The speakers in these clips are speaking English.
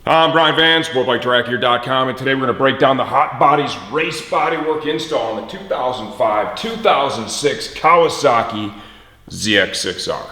I'm Brian Van, SportbikeTrackGear.com, and today we're going to break down the Hotbodies race bodywork install on the 2005-2006 Kawasaki ZX-6R.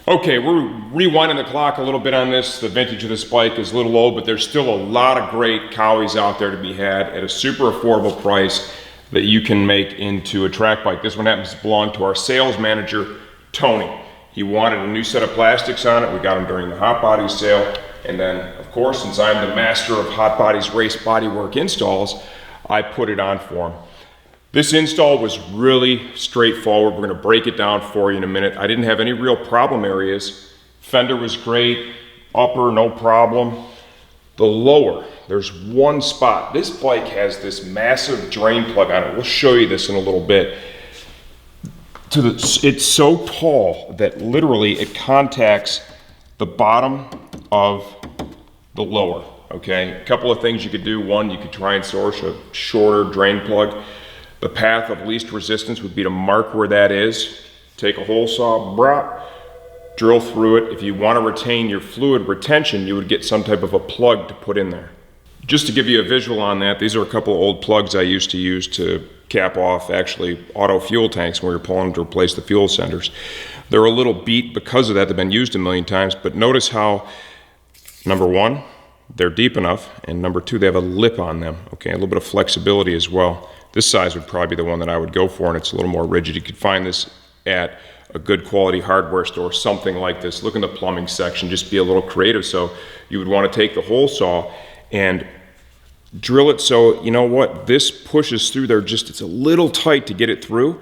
Okay, we're rewinding the clock a little bit on this. The vintage of this bike is a little old, but there's still a lot of great Kawies out there to be had at a super affordable price that you can make into a track bike. This one happens to belong to our sales manager, Tony. He wanted a new set of plastics on it. We got them during the Hotbodies sale. And then, of course, since I'm the master of Hotbodies race bodywork installs, I put it on for him. This install was really straightforward. We're going to break it down for you in a minute. I didn't have any real problem areas. Fender was great, upper, no problem. The lower, there's one spot. This bike has this massive drain plug on it. We'll show you this in a little bit. It's so tall that literally it contacts the bottom of the lower, okay? A couple of things you could do. One, you could try and source a shorter drain plug. The path of least resistance would be to mark where that is. Take a hole saw, drill through it. If you want to retain your fluid retention, you would get some type of a plug to put in there. Just to give you a visual on that, these are a couple of old plugs I used to use to cap off actually auto fuel tanks when we were pulling them to replace the fuel senders. They're a little beat because of that. They've been used a million times, but notice how, number one, they're deep enough, and number two, they have a lip on them, okay, a little bit of flexibility as well. This size would probably be the one that I would go for, and it's a little more rigid. You could find this at a good quality hardware store, something like this. Look in the plumbing section, just be a little creative. So you would want to take the hole saw and drill it so, you know what, this pushes through there, just it's a little tight to get it through.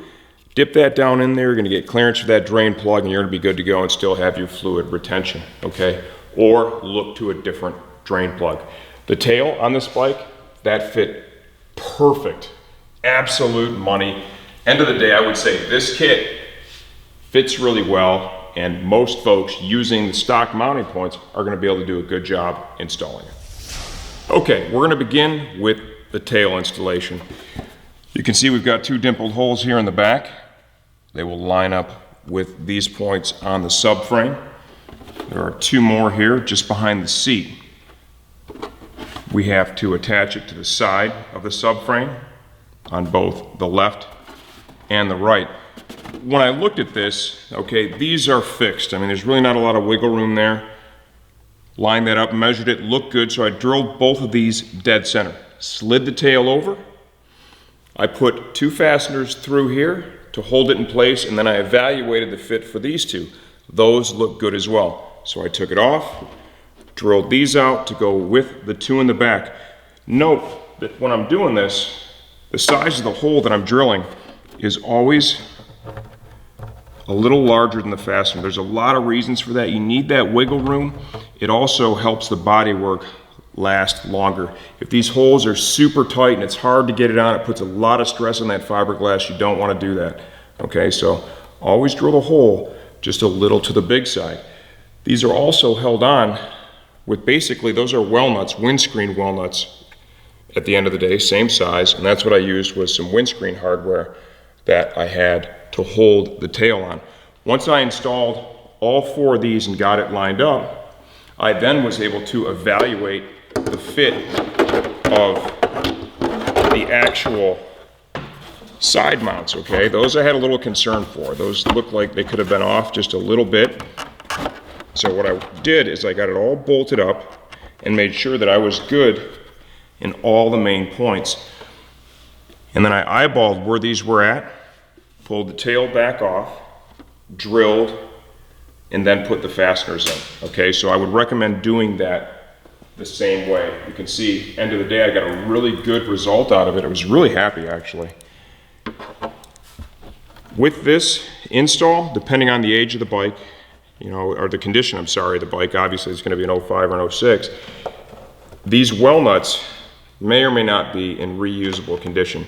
Dip that down in there, you're going to get clearance for that drain plug, and you're going to be good to go and still have your fluid retention, okay? Or look to a different drain plug. The tail on this bike, that fit perfect. Absolute money. End of the day, I would say this kit fits really well, and most folks using the stock mounting points are going to be able to do a good job installing it. Okay, we're going to begin with the tail installation. You can see we've got two dimpled holes here in the back. They will line up with these points on the subframe. There are two more here just behind the seat. We have to attach it to the side of the subframe on both the left and the right. When I looked at this, okay, these are fixed. I mean, there's really not a lot of wiggle room there. Lined that up, measured it, looked good, so I drilled both of these dead center. Slid the tail over. I put two fasteners through here to hold it in place, and then I evaluated the fit for these two. Those look good as well. So I took it off, drilled these out to go with the two in the back. Note that when I'm doing this, the size of the hole that I'm drilling is always a little larger than the fastener. There's a lot of reasons for that. You need that wiggle room. It also helps the bodywork last longer. If these holes are super tight and it's hard to get it on, it puts a lot of stress on that fiberglass. You don't want to do that. Okay, so always drill the hole just a little to the big side. These are also held on with basically, those are well nuts, windscreen well nuts at the end of the day, same size, and that's what I used was some windscreen hardware that I had to hold the tail on. Once I installed all four of these and got it lined up, I then was able to evaluate the fit of the actual side mounts, okay? Those I had a little concern for. Those looked like they could have been off just a little bit. So what I did is I got it all bolted up and made sure that I was good in all the main points. And then I eyeballed where these were at, pulled the tail back off, drilled, and then put the fasteners in. Okay, so I would recommend doing that the same way. You can see, end of the day, I got a really good result out of it. I was really happy, actually. With this install, depending on the age of the bike, you know, or the condition, I'm sorry, the bike, obviously it's going to be an 05 or an 06. These well nuts may or may not be in reusable condition.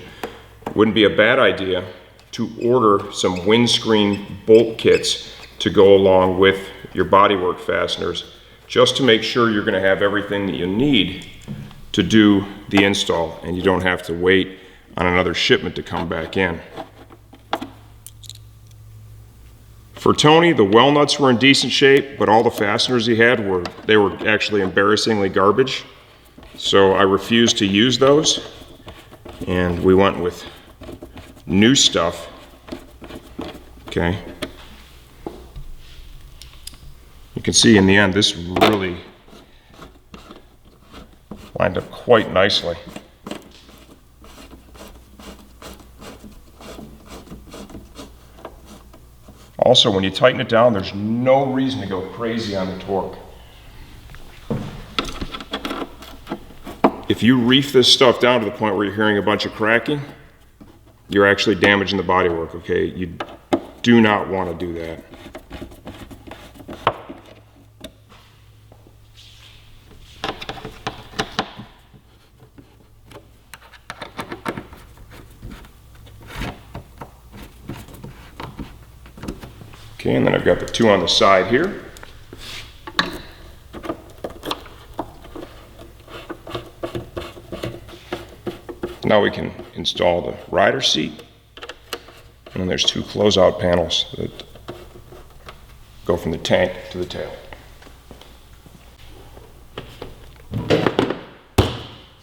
Wouldn't be a bad idea to order some windscreen bolt kits to go along with your bodywork fasteners, just to make sure you're going to have everything that you need to do the install and you don't have to wait on another shipment to come back in. For Tony, the well nuts were in decent shape, but all the fasteners he had were actually embarrassingly garbage. So I refused to use those, and we went with new stuff. Okay. You can see in the end, this really lined up quite nicely. Also, when you tighten it down, there's no reason to go crazy on the torque. If you reef this stuff down to the point where you're hearing a bunch of cracking, you're actually damaging the bodywork, okay? You do not want to do that. Okay, and then I've got the two on the side here. Now we can install the rider seat. And then there's two closeout panels that go from the tank to the tail.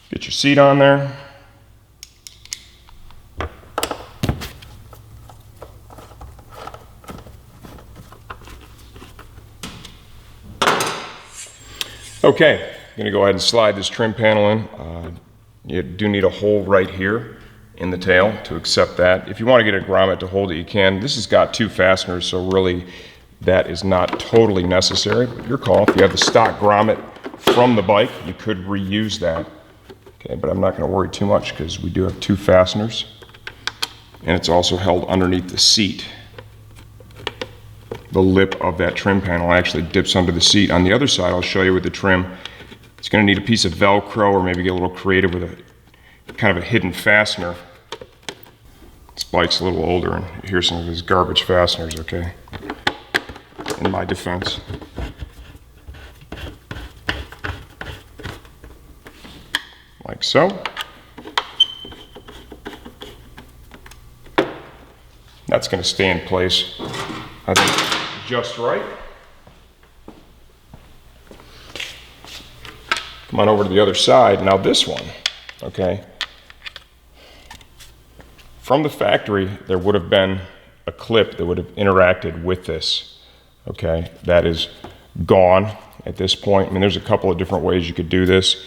Get your seat on there. Okay, I'm going to go ahead and slide this trim panel in. You do need a hole right here in the tail to accept that. If you want to get a grommet to hold it, you can. This has got two fasteners, so really that is not totally necessary. Your call. If you have the stock grommet from the bike, you could reuse that. Okay, but I'm not going to worry too much because we do have two fasteners, and it's also held underneath the seat. The lip of that trim panel actually dips under the seat. On the other side, I'll show you with the trim. It's going to need a piece of Velcro, or maybe get a little creative with a kind of a hidden fastener. This bike's a little older, and here's some of his garbage fasteners, okay? In my defense. Like so. That's going to stay in place, I think, just right. Come on over to the other side. Now this one, okay. From the factory, there would have been a clip that would have interacted with this, okay. That is gone at this point. I mean, there's a couple of different ways you could do this.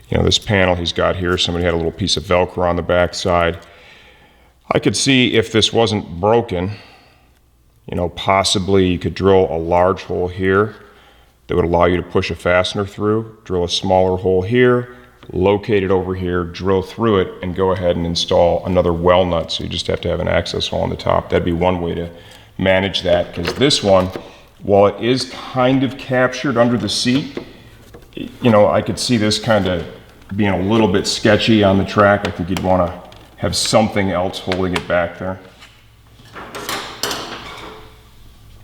You know, this panel he's got here, somebody had a little piece of Velcro on the back side. I could see if this wasn't broken, you know, possibly you could drill a large hole here that would allow you to push a fastener through, drill a smaller hole here, locate it over here, drill through it, and go ahead and install another well nut. So you just have to have an access hole on the top. That'd be one way to manage that, because this one, while it is kind of captured under the seat, you know, I could see this kind of being a little bit sketchy on the track. I think you'd want to have something else holding it back there.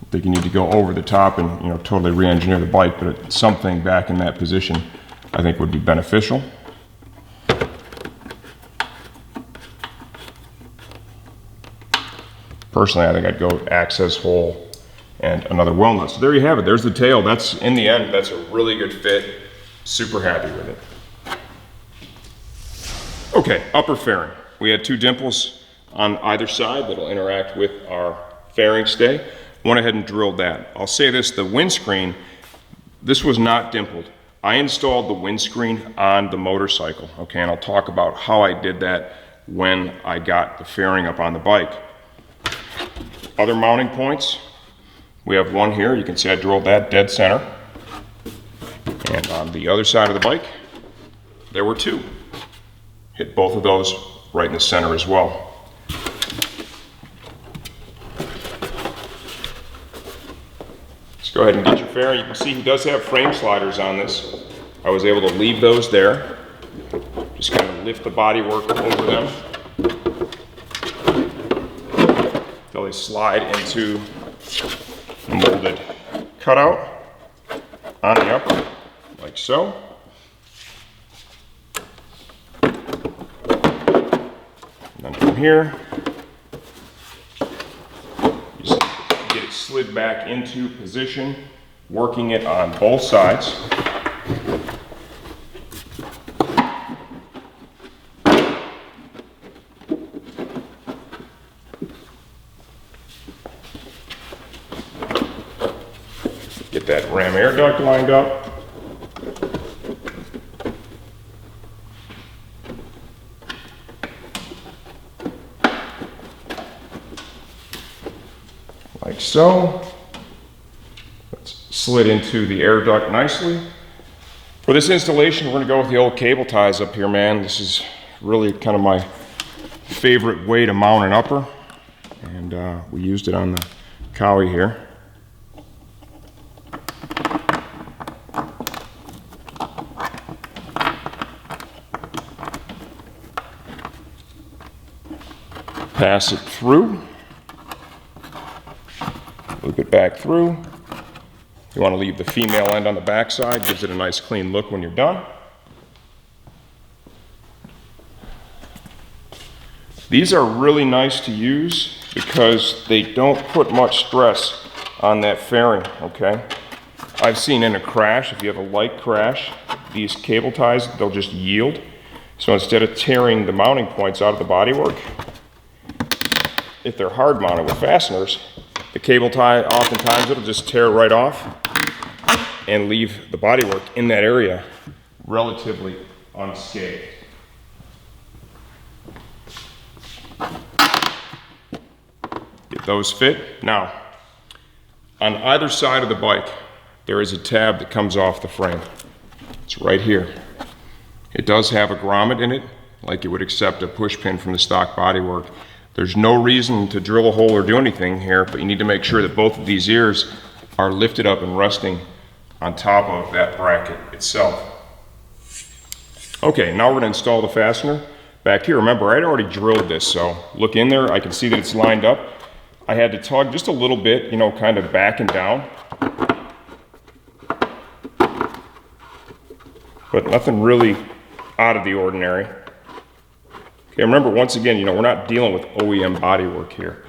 I think you need to go over the top and, you know, totally re-engineer the bike, but something back in that position I think would be beneficial. Personally, I think I'd go access hole and another well nut. So there you have it. There's the tail. That's, in the end, that's a really good fit. Super happy with it. Okay, upper fairing. We had two dimples on either side that'll interact with our fairing stay. Went ahead and drilled that. I'll say this, the windscreen, this was not dimpled. I installed the windscreen on the motorcycle, okay, and I'll talk about how I did that when I got the fairing up on the bike. Other mounting points, we have one here. You can see I drilled that dead center. And on the other side of the bike, there were two. Hit both of those right in the center as well. Go ahead and get your fairing. You can see he does have frame sliders on this. I was able to leave those there. Just kind of lift the bodywork over them until they slide into the molded cutout on the upper, like so. And then from here, you just get it slid back into position, working it on both sides. Get that ram air duct lined up. Like so. Let's slid into the air duct nicely. For this installation, we're gonna go with the old cable ties up here, man. This is really kind of my favorite way to mount an upper. And we used it on the Kawi here. Pass it through, loop it back through. You want to leave the female end on the back side, gives it a nice clean look when you're done. These are really nice to use because they don't put much stress on that fairing, okay? I've seen in a crash, if you have a light crash, these cable ties, they'll just yield. So instead of tearing the mounting points out of the bodywork, if they're hard mounted with fasteners, the cable tie, oftentimes it'll just tear right off and leave the bodywork in that area relatively unscathed. Get those fit. Now, on either side of the bike, there is a tab that comes off the frame. It's right here. It does have a grommet in it, like you would accept a push pin from the stock bodywork. There's no reason to drill a hole or do anything here, but you need to make sure that both of these ears are lifted up and resting on top of that bracket itself. Okay, now we're going to install the fastener back here. Remember, I'd already drilled this, so look in there. I can see that it's lined up. I had to tug just a little bit, you know, kind of back and down. But nothing really out of the ordinary. Okay, remember, once again, you know, we're not dealing with OEM bodywork here.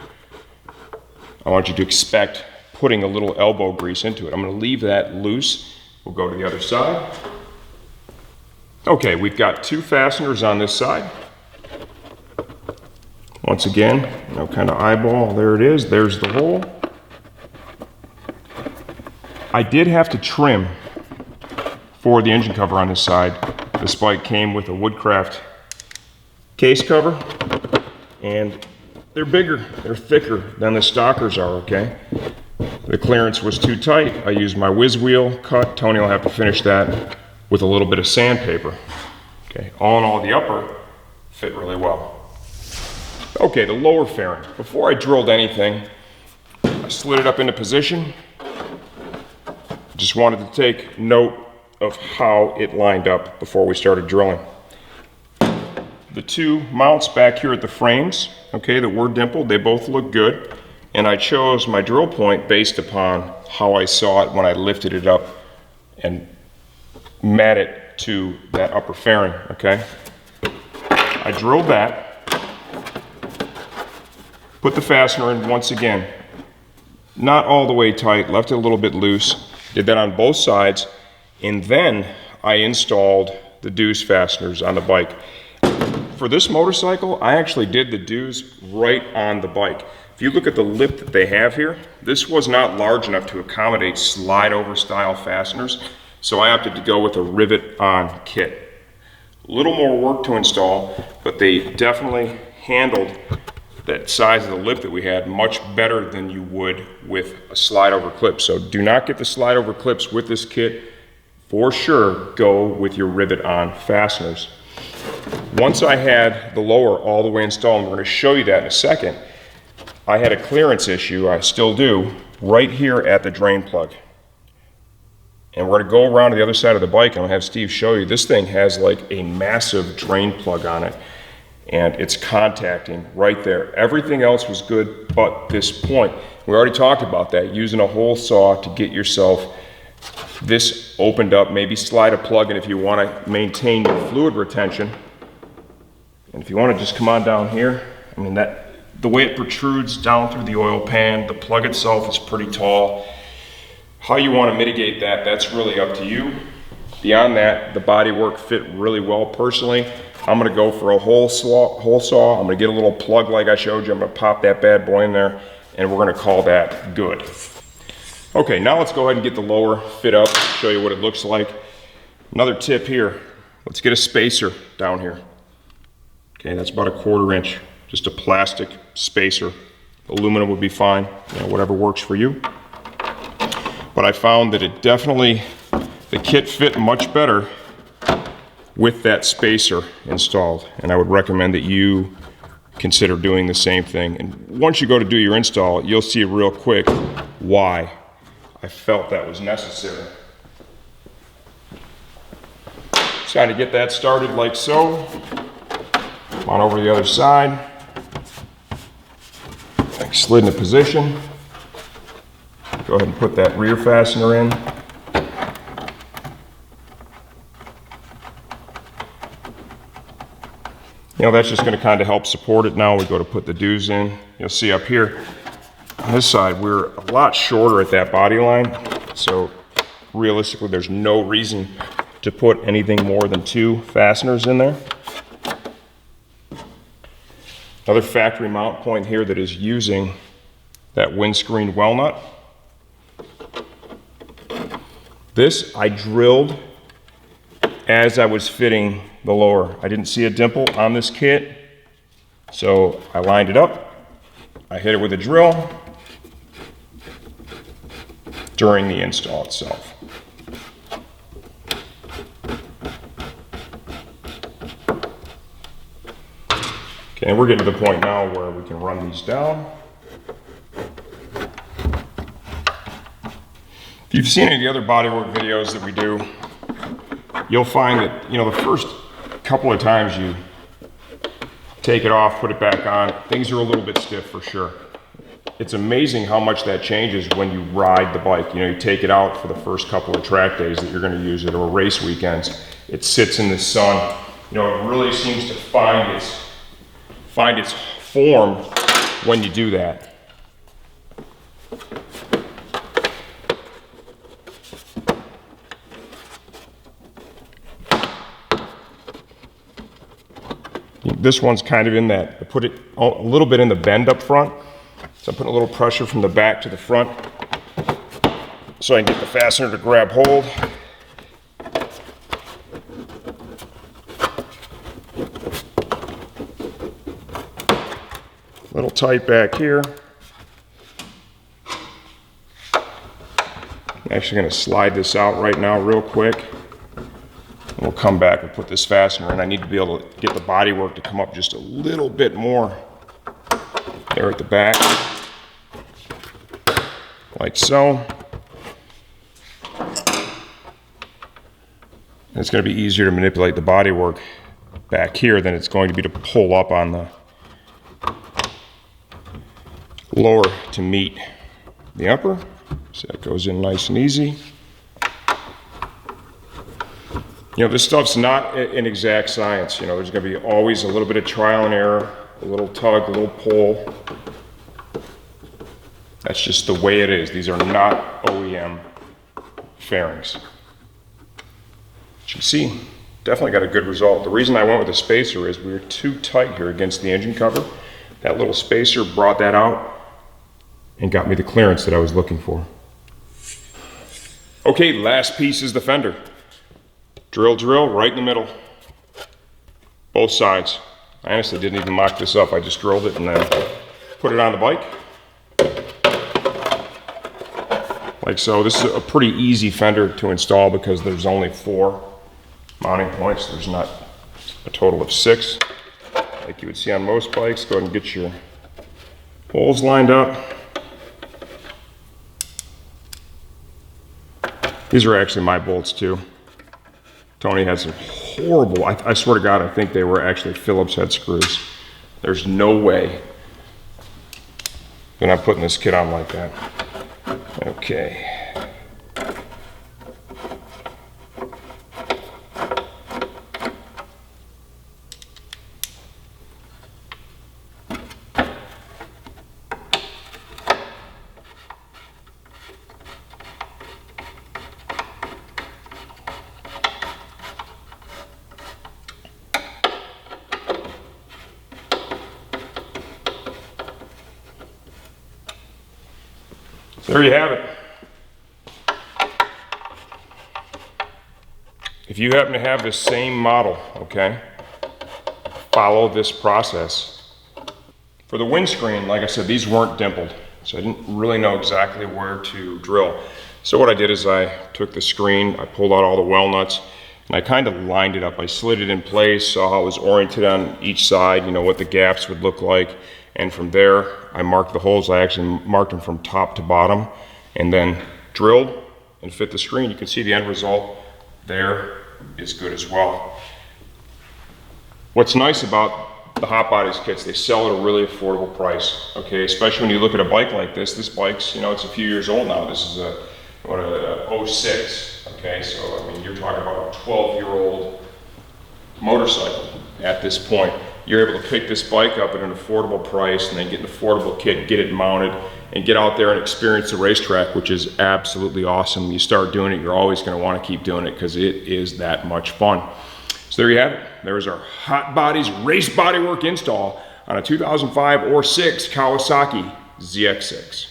I want you to expect putting a little elbow grease into it. I'm going to leave that loose. We'll go to the other side. Okay, we've got two fasteners on this side. Once again, you know, kind of eyeball, there it is, there's the hole. I did have to trim for the engine cover on this side. This bike came with a Woodcraft case cover, and they're bigger, they're thicker than the stockers are, okay? The clearance was too tight. I used my whiz wheel cut. Tony will have to finish that with a little bit of sandpaper. Okay, all in all, the upper fit really well. Okay, the lower fairing. Before I drilled anything, I slid it up into position. Just wanted to take note of how it lined up before we started drilling. The two mounts back here at the frames, okay, that were dimpled, they both look good. And I chose my drill point based upon how I saw it when I lifted it up and mat it to that upper fairing, okay? I drilled that, put the fastener in once again, not all the way tight, left it a little bit loose, did that on both sides, and then I installed the deuce fasteners on the bike. For this motorcycle, I actually did the deuce right on the bike. If you look at the lip that they have here, this was not large enough to accommodate slide over style fasteners, so I opted to go with a rivet on kit. A little more work to install, but they definitely handled that size of the lip that we had much better than you would with a slide over clip. So do not get the slide over clips with this kit. For sure, go with your rivet on fasteners. Once I had the lower all the way installed, and we're going to show you that in a second, I had a clearance issue, I still do, right here at the drain plug. And we're going to go around to the other side of the bike, and I'll have Steve show you. This thing has like a massive drain plug on it, and it's contacting right there. Everything else was good but this point. We already talked about that, using a hole saw to get yourself this opened up. Maybe slide a plug in if you want to maintain your fluid retention. And if you want to just come on down here, I mean, the way it protrudes down through the oil pan. The plug itself is pretty tall. How you want to mitigate that, that's really up to you. Beyond that, the bodywork fit really well personally. I'm gonna go for a hole saw. I'm gonna get a little plug like I showed you. I'm gonna pop that bad boy in there, and we're gonna call that good. Okay, now let's go ahead and get the lower fit up, show you what it looks like. Another tip here, let's get a spacer down here. Okay, that's about 1/4 inch, just a plastic spacer. Aluminum would be fine, you know, whatever works for you. But I found that it definitely, the kit fit much better with that spacer installed, and I would recommend that you consider doing the same thing. And once you go to do your install, you'll see real quick why I felt that was necessary. Just trying to get that started like so. Come on over to the other side. Slid into position. Go ahead and put that rear fastener in. You know, that's just going to kind of help support it. Now we go to put the deuce in. You'll see up here on this side, we're a lot shorter at that body line. So realistically, there's no reason to put anything more than 2 fasteners in there. Another factory mount point here that is using that windscreen well nut. This I drilled as I was fitting the lower. I didn't see a dimple on this kit, so I lined it up. I hit it with a drill during the install itself. Okay, and we're getting to the point now where we can run these down. If you've seen any of the other bodywork videos that we do, you'll find that, you know, the first couple of times you take it off, put it back on, things are a little bit stiff for sure. It's amazing how much that changes when you ride the bike. You know, you take it out for the first couple of track days that you're going to use it, or race weekends. It sits in the sun. You know, it really seems to find its form when you do that. This one's kind of in that, I put it a little bit in the bend up front. So I'm putting a little pressure from the back to the front so I can get the fastener to grab hold. A little tight back here. I'm actually going to slide this out right now real quick. We'll come back and put this fastener in. I need to be able to get the bodywork to come up just a little bit more there at the back, like so. And it's going to be easier to manipulate the bodywork back here than it's going to be to pull up on the lower to meet the upper. So that goes in nice and easy. You know, this stuff's not an exact science. You know, there's going to be always a little bit of trial and error, a little tug, a little pull. That's just the way it is. These are not OEM fairings. But you see, definitely got a good result. The reason I went with a spacer is we were too tight here against the engine cover. That little spacer brought that out and got me the clearance that I was looking for. Okay, last piece is the fender. Drill right in the middle, both sides. I honestly didn't even mock this up. I just drilled it and then put it on the bike. Like so. This is a pretty easy fender to install because there's only 4 mounting points. There's not a total of 6 like you would see on most bikes. Go ahead and get your holes lined up. These are actually my bolts too. Tony had some horrible, I swear to God, I think they were actually Phillips head screws. There's no way that I'm putting this kit on like that. Okay. So there you have it. If you happen to have the same model, okay, follow this process. For the windscreen, like I said, these weren't dimpled, so I didn't really know exactly where to drill. So what I did is I took the screen, I pulled out all the well nuts, and I kind of lined it up. I slid it in place, saw how it was oriented on each side, you know, what the gaps would look like. And from there, I marked the holes. I actually marked them from top to bottom, and then drilled and fit the screen. You can see the end result there is good as well. What's nice about the Hotbodies kits, they sell at a really affordable price, okay? Especially when you look at a bike like this. This bike's, you know, it's a few years old now. This is a 06, okay? So, I mean, you're talking about a 12-year-old motorcycle at this point. You're able to pick this bike up at an affordable price and then get an affordable kit, get it mounted, and get out there and experience the racetrack, which is absolutely awesome. You start doing it, you're always going to want to keep doing it because it is that much fun. So there you have it. There's our Hotbodies race bodywork install on a 2005 or 6 Kawasaki ZX-6.